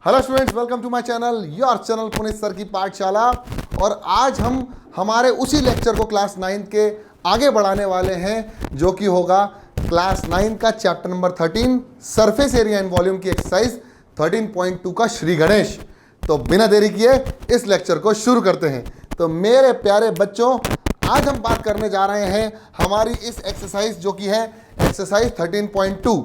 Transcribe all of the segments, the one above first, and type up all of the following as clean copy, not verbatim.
Hello students, welcome to my channel, your channel Puneet sir की पाठशाला। और आज हम हमारे उसी लेक्चर को क्लास 9 के आगे बढ़ाने वाले हैं, जो कि होगा क्लास 9 का chapter number 13 surface area and volume की एक्सरसाइज 13.2 का श्री गणेश। तो बिना देरी किए इस लेक्चर को शुरू करते हैं। तो मेरे प्यारे बच्चों, आज हम बात करने जा रहे हैं हमारी इस एक्सरसाइज जो कि है एक्सरसाइज 13.2।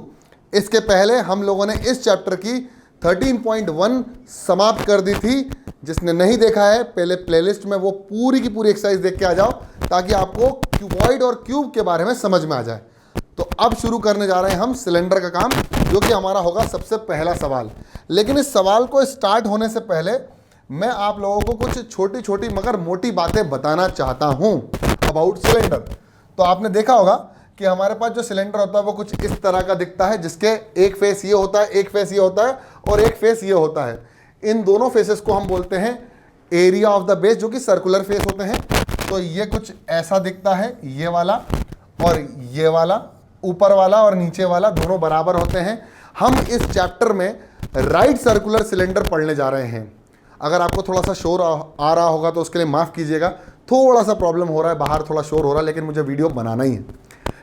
इसके पहले हम लोगों ने इस चैप्टर की 13.1 समाप्त कर दी थी। जिसने नहीं देखा है, पहले प्लेलिस्ट में वो पूरी की पूरी एक्सरसाइज देख के आ जाओ, ताकि आपको क्यूबॉइड और क्यूब के बारे में समझ में आ जाए। तो अब शुरू करने जा रहे हैं हम सिलेंडर का काम, जो कि हमारा होगा सबसे पहला सवाल। लेकिन इस सवाल को स्टार्ट होने से पहले मैं आप लोगों को कुछ छोटी छोटी मगर मोटी बातें बताना चाहता हूं अबाउट सिलेंडर। तो आपने देखा होगा कि हमारे पास जो सिलेंडर होता है वो कुछ इस तरह का दिखता है, जिसके एक फेस ये होता है, एक फेस ये होता है और एक फेस ये होता है। इन दोनों फेसेस को हम बोलते हैं एरिया ऑफ द बेस, जो कि सर्कुलर फेस होते हैं। तो ये कुछ ऐसा दिखता है, ये वाला और ये वाला, ऊपर वाला और नीचे वाला दोनों बराबर होते हैं। हम इस चैप्टर में राइट सर्कुलर सिलेंडर पढ़ने जा रहे हैं। अगर आपको थोड़ा सा शोर आ रहा होगा तो उसके लिए माफ़ कीजिएगा, थोड़ा सा प्रॉब्लम हो रहा है, बाहर थोड़ा शोर हो रहा है, लेकिन मुझे वीडियो बनाना ही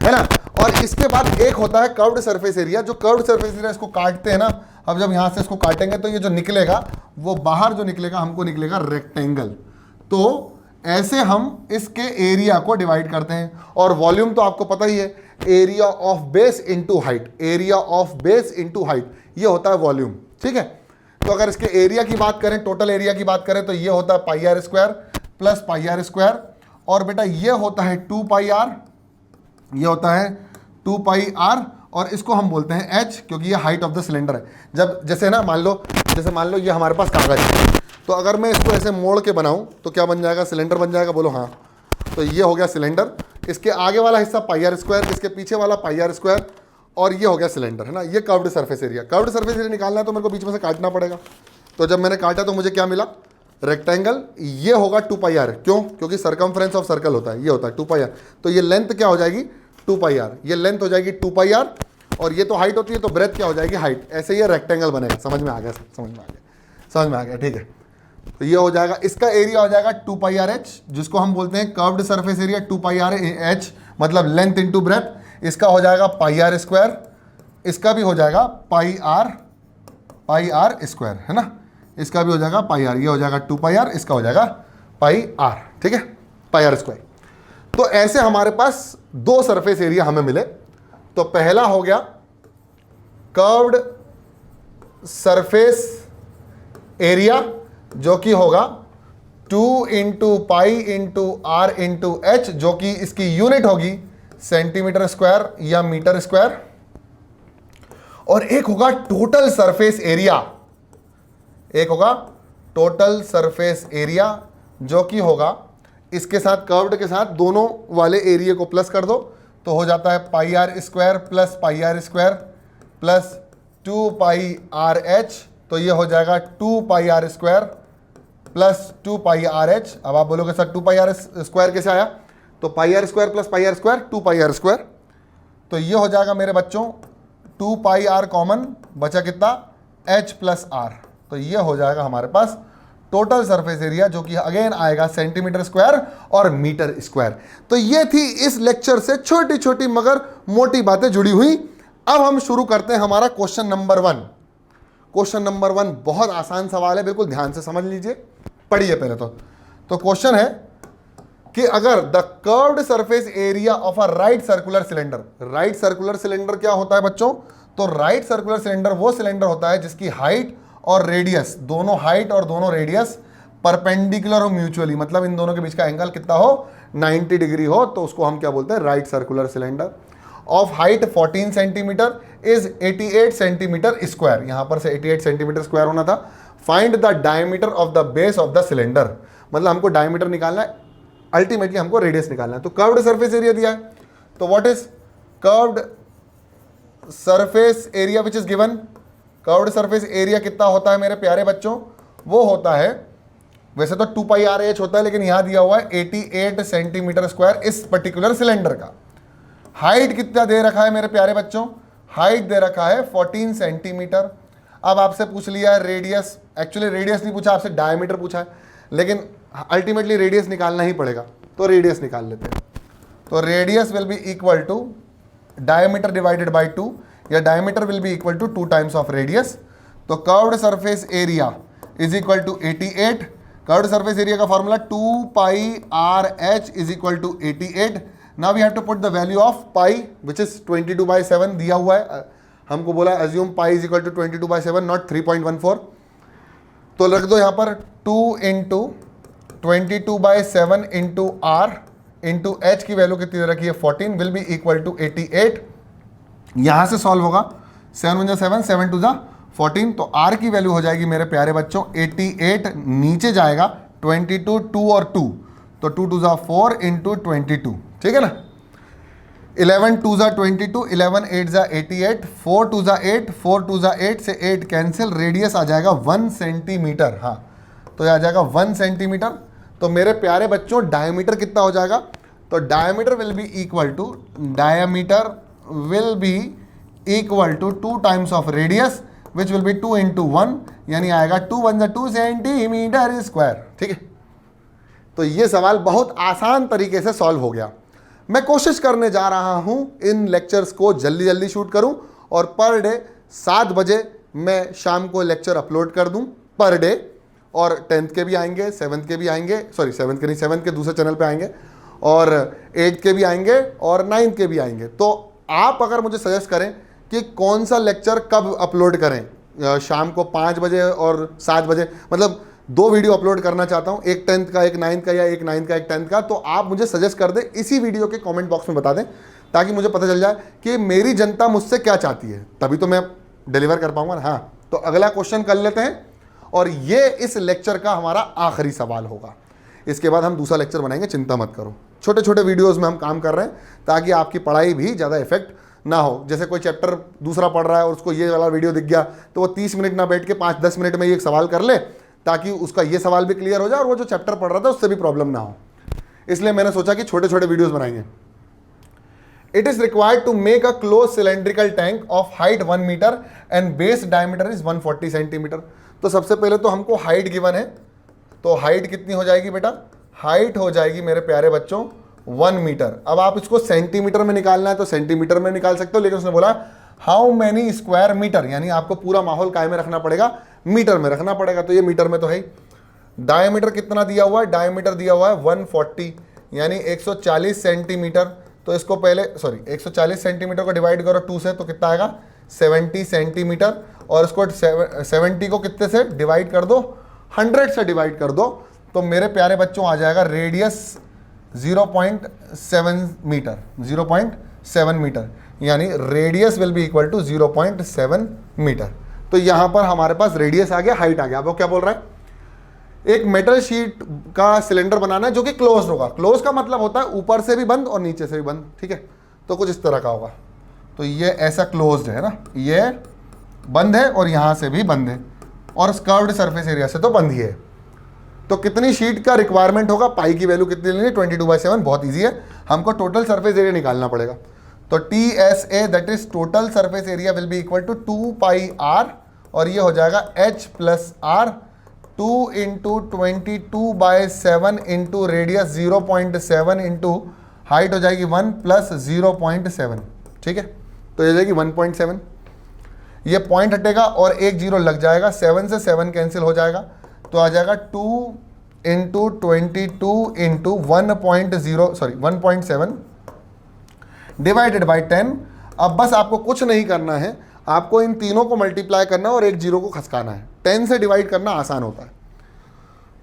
है ना। और इसके बाद एक होता है कर्व्ड सरफेस एरिया। जो कर्व्ड सरफेस एरिया इसको काटते हैं ना, अब जब यहाँ से इसको काटेंगे तो ये जो निकलेगा वो बाहर जो निकलेगा हमको निकलेगा रेक्टेंगल। तो ऐसे हम इसके एरिया को डिवाइड करते हैं। और वॉल्यूम तो आपको पता ही है, area of base into height, area of base into height, ये होता है वॉल्यूम। ठीक है। तो अगर इसके एरिया की बात करें, टोटल एरिया की बात करें, तो ये होता है pi r square plus pi r square. और बेटा ये होता है 2 पाई आर, ये होता है 2 पाई आर, और इसको हम बोलते हैं एच, क्योंकि ये हाइट ऑफ द सिलेंडर है। जब जैसे ना मान लो ये हमारे पास कागज है, तो अगर मैं इसको ऐसे मोड़ के बनाऊं तो क्या बन जाएगा? सिलेंडर बन जाएगा। बोलो हाँ। तो ये हो गया सिलेंडर। इसके आगे वाला हिस्सा पाई आर स्क्वायर, इसके पीछे वाला पाई आर स्क्वायर, और ये हो गया सिलेंडर, है ना। ये curved surface area. Curved surface area निकालना है तो मेरे को बीच में से काटना पड़ेगा। तो जब मैंने काटा तो मुझे क्या मिला? रेक्टेंगल। ये होगा 2 पाई आर। क्यों? क्योंकि सर्कमफ्रेंस ऑफ सर्कल होता है, ये होता है 2 पाई आर। तो ये लेंथ क्या हो जाएगी? 2 पाई आर। ये लेंथ हो जाएगी 2 पाई आर, और ये तो हाइट होती है, तो ब्रेथ क्या हो जाएगी? हाइट। ऐसे ये रेक्टेंगल बनेगा। समझ में आ गया? समझ में आ गया। ठीक है। तो ये हो जाएगा, इसका एरिया हो जाएगा 2 पाई आर एच, जिसको हम बोलते हैं curved surface area. 2 pi r H मतलब लेंथ इंटू ब्रेथ। इसका हो जाएगा पाई आर स्क्वायर, इसका भी हो जाएगा पाई आर स्क्वायर, है ना। इसका भी हो जाएगा पाई आर, ये हो जाएगा 2 पाई आर, इसका हो जाएगा पाई आर। ठीक है, पाई आर स्क्वायर। तो ऐसे हमारे पास दो सरफेस एरिया हमें मिले। तो पहला हो गया कर्व्ड सरफेस एरिया, जो कि होगा 2 into pi into r into h, जो कि इसकी यूनिट होगी सेंटीमीटर स्क्वायर या मीटर स्क्वायर। और एक होगा टोटल सरफेस एरिया, एक होगा टोटल सरफेस एरिया, जो कि होगा इसके साथ, कर्व्ड के साथ दोनों वाले एरिया को प्लस कर दो तो हो जाता है pi r square plus pi r square plus 2 pi r h. तो ये हो जाएगा 2 pi r square plus 2 pi r h. अब आप बोलोगे सर 2 पाई आर स्क्वायर कैसे आया? तो pi r square plus pi r square 2 pi r square. तो ये हो जाएगा मेरे बच्चों 2 पाई आर कॉमन, बचा कितना? H plus r. तो ये हो जाएगा हमारे पास टोटल सरफेस एरिया, जो कि अगेन आएगा सेंटीमीटर स्क्वायर और मीटर स्क्वायर। तो ये थी इस लेक्चर से छोटी छोटी मगर मोटी बातें जुड़ी हुई। अब हम शुरू करते हैं हमारा क्वेश्चन नंबर 1। क्वेश्चन नंबर 1 बहुत आसान सवाल है, बिल्कुल ध्यान से समझ लीजिए, पढ़िए पहले तो क्वेश्चन है कि अगर the curved surface area of a right circular cylinder. Right circular cylinder क्या होता है बच्चों? तो राइट सर्कुलर सिलेंडर वो सिलेंडर होता है जिसकी हाइट और रेडियस, दोनों हाइट और दोनों रेडियस परपेंडिकुलर हो म्यूचुअली, मतलब इन दोनों के बीच का एंगल कितना हो? 90 डिग्री हो, तो उसको हम क्या बोलते हैं? Right circular cylinder. Of height 14 centimetre is 88 centimetre square. यहां पर से 88 सेंटीमीटर स्क्वायर होना था। Find the diameter of the base of the cylinder, मतलब हमको डायमीटर निकालना है, अल्टीमेटली हमको रेडियस निकालना है। तो कर्व्ड सरफेस एरिया दिया है, तो what is curved surface area which is given? Curved surface area कितना होता है मेरे प्यारे बच्चों? वो होता है, वैसे तो 2 पाई आर एच होता है, लेकिन यहां दिया हुआ है 88 सेंटीमीटर स्क्वायर इस पर्टिकुलर सिलेंडर का। हाइट कितना दे रखा है मेरे प्यारे बच्चों? हाइट दे रखा है 14 सेंटीमीटर। अब आपसे पूछ लिया रेडियस, एक्चुअली रेडियस नहीं पूछा आपसे, डायमीटर पूछा है, लेकिन अल्टीमेटली रेडियस निकालना ही पड़ेगा, तो रेडियस निकाल लेते हैं। तो radius will be equal to diameter divided by 2, या diameter will be equal to 2 times of radius. तो curved surface area is equal to 88। Curved surface area का formula 2 pi r h is equal to 88। Now we have to put the value of pi which is 22/7 दिया हुआ है, हमको बोला assume pi is equal to 22/7 not 3.14। तो रख दो यहाँ पर 2 into 22/7 into r into h की वैल्यू कितनी रखी है 14 विल बी इक्वल टू 88। यहां से सॉल्व होगा 7 1 7 7 2 14, तो आर की वैल्यू हो जाएगी मेरे प्यारे बच्चों 88, नीचे जाएगा 22 2 और 2, तो 2 2 4 इंटू 22, ठीक है ना। 11 2 22, 11 8 88, 4 2 8, 4 2 8 से 8 कैंसिल, रेडियस आ जाएगा 1 सेंटीमीटर। हाँ, तो यह आ जाएगा 1 सेंटीमीटर। तो मेरे प्यारे बच्चों डायमीटर कितना हो जाएगा, तो diameter will be equal to 2 times of radius which will be 2 into 1, यानी आएगा 2 1 2 सेंटीमीटर स्क्वायर, ठीक है। तो ये सवाल बहुत आसान तरीके से सॉल्व हो गया। मैं कोशिश करने जा रहा हूं इन लेक्चर्स को जल्दी जल्दी शूट करूं और पर डे 7 बजे मैं शाम को लेक्चर अपलोड कर दूं पर डे, और 10th के भी आएंगे, 7th के भी आएंगे, सॉरी 7th के नहीं, 7th के दूसरे चैनल पे आएंगे, और 8th के भी आएंगे और 9th के भी आएंगे। तो आप अगर मुझे सजेस्ट करें कि कौन सा लेक्चर कब अपलोड करें, शाम को 5 बजे और 7 बजे, मतलब 2 वीडियो अपलोड करना चाहता हूं, एक 10th का, एक 9th का, या एक 9th का, एक 10th का, तो आप मुझे सजेस्ट कर दें, इसी वीडियो के कमेंट बॉक्स में बता दें, ताकि मुझे पता चल जाए कि मेरी जनता मुझसे क्या चाहती है, तभी तो मैं डिलीवर कर पाऊंगा ना। हाँ, तो अगला क्वेश्चन कर लेते हैं, और ये इस लेक्चर का हमारा आखिरी सवाल होगा। इसके बाद हम दूसरा लेक्चर बनाएंगे, चिंता मत करो। छोटे छोटे वीडियोस में हम काम कर रहे हैं ताकि आपकी पढ़ाई भी ज़्यादा इफेक्ट ना हो। जैसे कोई चैप्टर दूसरा पढ़ रहा है और उसको ये वाला वीडियो दिख गया, तो वो 30 मिनट ना बैठ के 5-10 मिनट में ये एक सवाल कर ले, ताकि उसका ये सवाल भी क्लियर हो जाए और वो जो चैप्टर पढ़ रहा था उससे भी प्रॉब्लम ना हो। इसलिए मैंने सोचा कि छोटे छोटे वीडियोज़ बनाएंगे। It is required to make a closed cylindrical tank of height 1 meter and base diameter is 140 centimetre. तो सबसे पहले तो हमको हाइट गिवन है, तो हाइट कितनी हो जाएगी बेटा, हाइट हो जाएगी मेरे प्यारे बच्चों 1 मीटर। अब आप इसको सेंटीमीटर में निकालना है तो सेंटीमीटर में निकाल सकते हो, लेकिन उसने बोला हाउ मैनी स्क्वायर मीटर, यानी आपको पूरा माहौल काय में रखना पड़ेगा, मीटर में रखना पड़ेगा। तो ये मीटर में तो है ही। डायमीटर कितना दिया हुआ है, डायमीटर दिया हुआ है 140, यानी 140 सेंटीमीटर। तो इसको पहले 140 सेंटीमीटर को डिवाइड करो 2 से, तो कितना आएगा 70 सेंटीमीटर, और इसको 70 को कितने से डिवाइड कर दो, 100 से डिवाइड कर दो, तो मेरे प्यारे बच्चों आ जाएगा रेडियस 0.7 मीटर, 0.7 मीटर, यानी radius will be equal to 0.7 metre. तो यहां पर हमारे पास रेडियस आ गया, हाइट आ गया। अब वो क्या बोल रहा है, एक मेटल शीट का सिलेंडर बनाना है जो कि क्लोज होगा। क्लोज का मतलब होता है ऊपर से भी बंद और नीचे से भी बंद, ठीक है। तो कुछ इस तरह का होगा, तो ये ऐसा क्लोज्ड है ना, ये बंद है और यहां से भी बंद है, और कर्व्ड सरफेस एरिया से तो बंद ही है। तो कितनी शीट का रिक्वायरमेंट होगा, पाई की वैल्यू कितनी लेनी, 22/7, बहुत ईजी है, हमको टोटल सरफेस एरिया निकालना पड़ेगा। तो TSA that is total surface area will be equal to 2 pi r, और ये हो जाएगा H plus r, 2 into 22/7 into radius 0.7 into height हो जाएगी 1 प्लस 0.7, ठीक है। तो ये जाएगी 1.7, ये पॉइंट हटेगा और एक जीरो लग जाएगा, 7 से 7 कैंसिल हो जाएगा, तो आ जाएगा 2 इंटू 22 इंटू 1.7 डिवाइडेड बाई 10। अब बस आपको कुछ नहीं करना है, आपको इन तीनों को मल्टीप्लाई करना है और एक जीरो को खसकाना है। 10 से डिवाइड करना आसान होता है,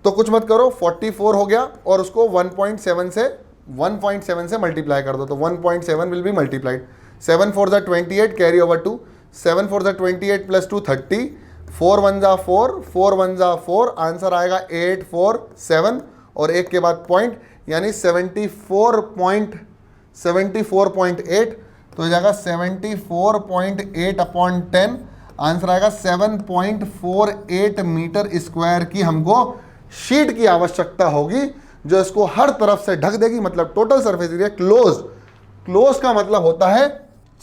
तो कुछ मत करो, 44 हो गया, और उसको 1.7 से मल्टीप्लाई कर दो, तो 1.7 will be multiplied. 7 4 28, carry over 2, 7 4 28 plus 2 30, 4 1 4, 4 1 4, answer आएगा 847, और एक के बाद पॉइंट, यानी 74.8, तो हो जाएगा 74.8 अपॉन 10, आंसर आएगा 7.48 मीटर स्क्वायर की हमको शीट की आवश्यकता होगी, जो इसको हर तरफ से ढक देगी। मतलब टोटल सरफेस एरिया क्लोज का मतलब होता है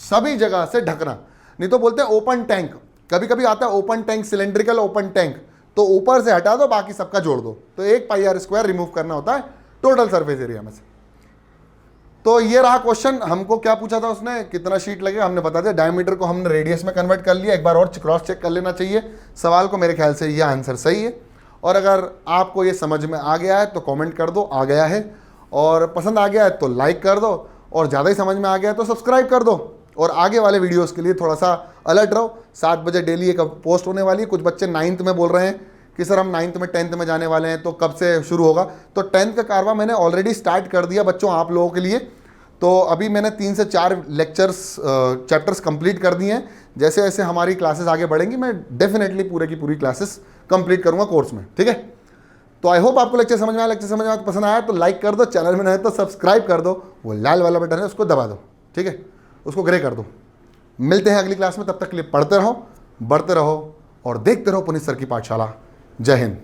सभी जगह से ढकना, नहीं तो बोलते हैं ओपन टैंक। कभी कभी आता है open tank, cylindrical open tank, तो ऊपर से हटा दो, बाकी सबका जोड़ दो, तो 1πr² रिमूव करना होता है टोटल सरफेस एरिया में से। तो ये रहा क्वेश्चन। हमको क्या पूछा था उसने, कितना शीट लगेगा, हमने बता दिया। डायमीटर को हमने रेडियस में कन्वर्ट कर लिया। एक बार और क्रॉस चेक कर लेना चाहिए सवाल को, मेरे ख्याल से ये आंसर सही है। और अगर आपको ये समझ में आ गया है तो कमेंट कर दो आ गया है, और पसंद आ गया है तो लाइक कर दो, और ज़्यादा ही समझ में आ गया है तो सब्सक्राइब कर दो। और आगे वाले वीडियोस के लिए थोड़ा सा अलर्ट रहो। 7 बजे डेली एक पोस्ट होने वाली है। कुछ बच्चे 9th में बोल रहे हैं कि सर हम 9th में 10th में जाने वाले हैं, तो कब से शुरू होगा। तो 10th का कारवा मैंने ऑलरेडी स्टार्ट कर दिया बच्चों आप लोगों के लिए। तो अभी मैंने 3 से 4 लेक्चर्स चैप्टर्स कंप्लीट कर दिए हैं। जैसे जैसे हमारी क्लासेस आगे बढ़ेंगी मैं डेफिनेटली पूरे की पूरी क्लासेस कंप्लीट करूँगा कोर्स में, ठीक है। तो आई होप आपको लेक्चर समझ में आया। लेक्चर समझ में आया तो पसंद आया तो लाइक कर दो, चैनल में नए तो सब्सक्राइब कर दो, वो लाल वाला बटन है उसको दबा दो, ठीक है, उसको ग्रे कर दो। मिलते हैं अगली क्लास में, तब तक के लिए पढ़ते रहो, बढ़ते रहो और देखते रहो पुनीत सर की पाठशाला। जय हिंद।